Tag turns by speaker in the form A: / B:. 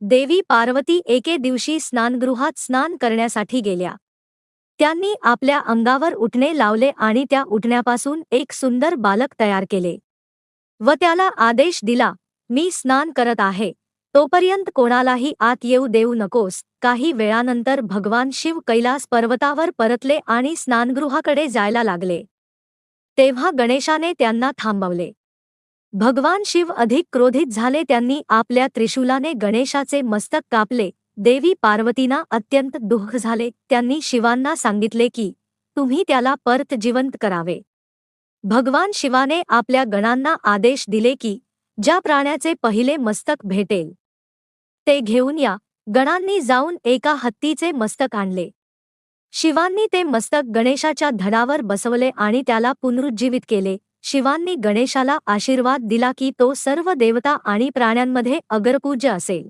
A: देवी पार्वती एके दिवशी स्नानगृहात स्नान करण्यासाठी गेल्या. त्यांनी आपल्या अंगावर उटणे लावले आणि त्या उटण्यापासून एक सुंदर बालक तयार केले व त्याला आदेश दिला, मी स्नान करत आहे, तोपर्यंत कोणालाही आत येऊ देऊ नकोस. काही वेळानंतर भगवान शिव कैलास पर्वतावर परतले आणि स्नानगृहाकडे जायला लागले. तेव्हा गणेशाने त्यांना थांबवले. भगवान शिव अधिक क्रोधित झाले. त्यांनी आपल्या त्रिशूलाने गणेशाचे मस्तक कापले. देवी पार्वतींना अत्यंत दुःख झाले. त्यांनी शिवांना सांगितले की तुम्ही त्याला परत जिवंत करावे. भगवान शिवाने आपल्या गणांना आदेश दिले की ज्या प्राण्याचे पहिले मस्तक भेटेल ते घेऊन या. गणांनी जाऊन एका हत्तीचे मस्तक आणले. शिवांनी ते मस्तक गणेशाच्या धडावर बसवले आणि त्याला पुनरुज्जीवित केले. शिवांनी गणेशाला आशीर्वाद दिला की तो सर्व देवता आणि प्राण्यांमध्ये अग्रपूज्य असेल.